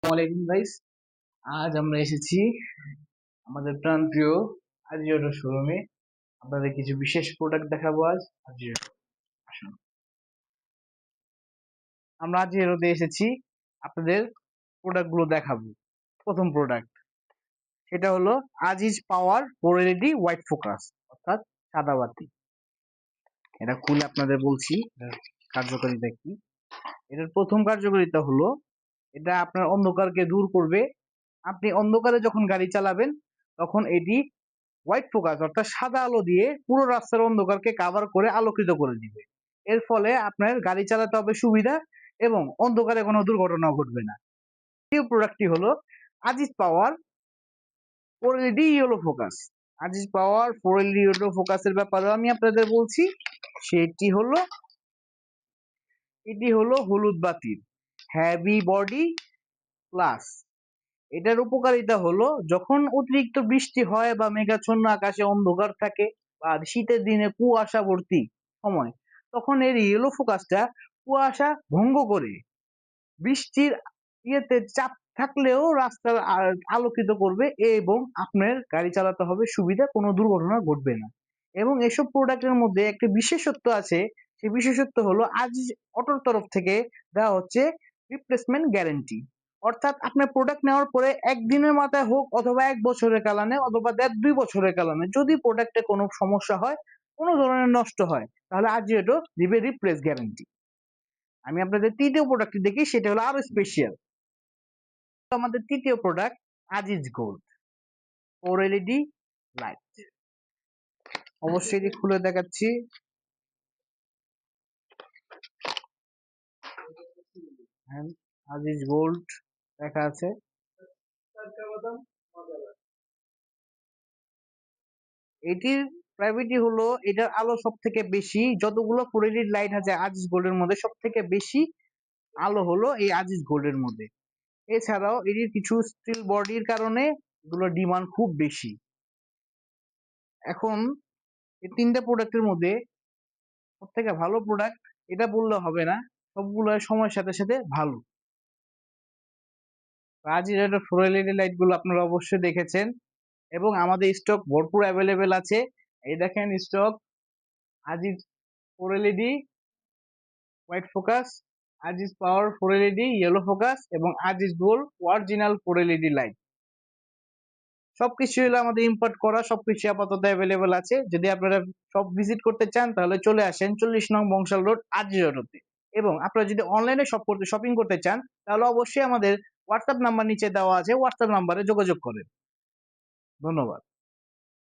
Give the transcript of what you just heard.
আসসালামাইকুম গাইস। আজ আমরা এসেছি আমাদের প্রাণপ্রিয় আজিওটো শোরুমে। আপনাদের কিছু বিশেষ প্রোডাক্ট দেখাবো আজ আজিওটো। আসুন, আমরা আজিওটোতে এসেছি আপনাদের প্রোডাক্ট গুলো দেখাবো। প্রথম প্রোডাক্ট সেটা হলো Aziz power 4 LED white focus, অর্থাৎ সাদা বাতি। এটা খুলে আপনাদের বলছি এটার কার্যকারিতা কি। এটার প্রথম কার্যকারিতা হলো এটা আপনার অন্ধকারকে দূর করবে। আপনি অন্ধকারে যখন গাড়ি চালাবেন তখন এটি হোয়াইট ফোকাস অর্থাৎ সাদা আলো দিয়ে পুরো রাস্তার অন্ধকারকে কাভার করে আলোকিত করে দিবে। এর ফলে আপনার গাড়ি চালাতে হবে সুবিধা এবং অন্ধকারে কোনো দুর্ঘটনা ঘটবে না। দ্বিতীয় প্রোডাক্টটি হলো Aziz power 4 LED yellow focus. Aziz power 4 LED yellow ফোকাসের ব্যাপারে আমি আপনাদের বলছি। এটি হলো হলুদ বাতির হ্যাভি বডি প্লাস। এটার উপকারিতা হলো যখন অতিরিক্ত বৃষ্টি হয় বা মেঘাচ্ছন্ন আকাশে অন্ধকার থাকে বা শীতের দিনে কুয়াশাবর্তী সময়, তখন এর ইয়েলো ফোকাসটা কুয়াশা ভঙ্গ করে বৃষ্টির ইয়েতে চাপ থাকলেও রাস্তা আলোকিত করবে এবং আপনার গাড়ি চালাতে হবে সুবিধা, কোনো দুর্ঘটনা ঘটবে না। এবং এসব প্রোডাক্টের মধ্যে একটা বিশেষত্ব আছে, সেই বিশেষত্ব হলো আজ অটোর তরফ থেকে দেওয়া হচ্ছে রিপ্লেসমেন্ট গ্যারেন্টি। অর্থাৎ আপনার প্রোডাক্ট নেওয়ার পরে একদিনের মাথায় হোক অথবা 1 বছরের কালানে অথবা 1.5-2 বছরের কালানে যদি প্রোডাক্টে কোনো সমস্যা হয়, কোনো ধরনের নষ্ট হয়, তাহলে আজিওটো দিবে রিপ্লেস গ্যারেন্টি। আমি আপনাদের তৃতীয় প্রোডাক্টটি দেখি, সেটা হলো আরো স্পেশাল। আমাদের তৃতীয় product Aziz gold 4 LED light. অবশ্যই এটি খুলে দেখাচ্ছি। আজিজ গোল্ড লেখা আছে। এটির প্রাইভিটি হলো এটার আলো সব থেকে বেশি, যতগুলো 4 LED লাইট আছে আজিজ গোল্ডের মধ্যে সব থেকে বেশি আলো হলো এই আজিজ গোল্ডের মধ্যে। এছাড়াও এটির কিছু স্টিল বডির কারণে এগুলো ডিমান্ড খুব বেশি। এখন এই তিনটা প্রোডাক্টের মধ্যে সব থেকে ভালো প্রোডাক্ট এটা বললে হবে না, সবগুলো সময়ের সাথে সাথে ভালো। আজিজ এর 4 LED লাইট গুলো আপনারা অবশ্যই দেখেছেন এবং আমাদের স্টক ভরপুর অ্যাভেলেবেল আছে। এই দেখেন stock Aziz 4 LED white focus, Aziz power 4 LED yellow focus এবং Aziz gold original 4 LED light. সবকিছু হলো আমাদের ইম্পোর্ট করা, সবকিছু আপাতত অ্যাভেলেবেল আছে। যদি আপনারা সব ভিজিট করতে চান তাহলে চলে আসেন 40 নং বংশাল রোড আজিজোতে। এবং আপনারা যদি অনলাইনে শপিং করতে চান তাহলে অবশ্যই আমাদের হোয়াটসঅ্যাপ নাম্বার নিচে দেওয়া আছে, হোয়াটসঅ্যাপ নাম্বারে যোগাযোগ করেন। ধন্যবাদ।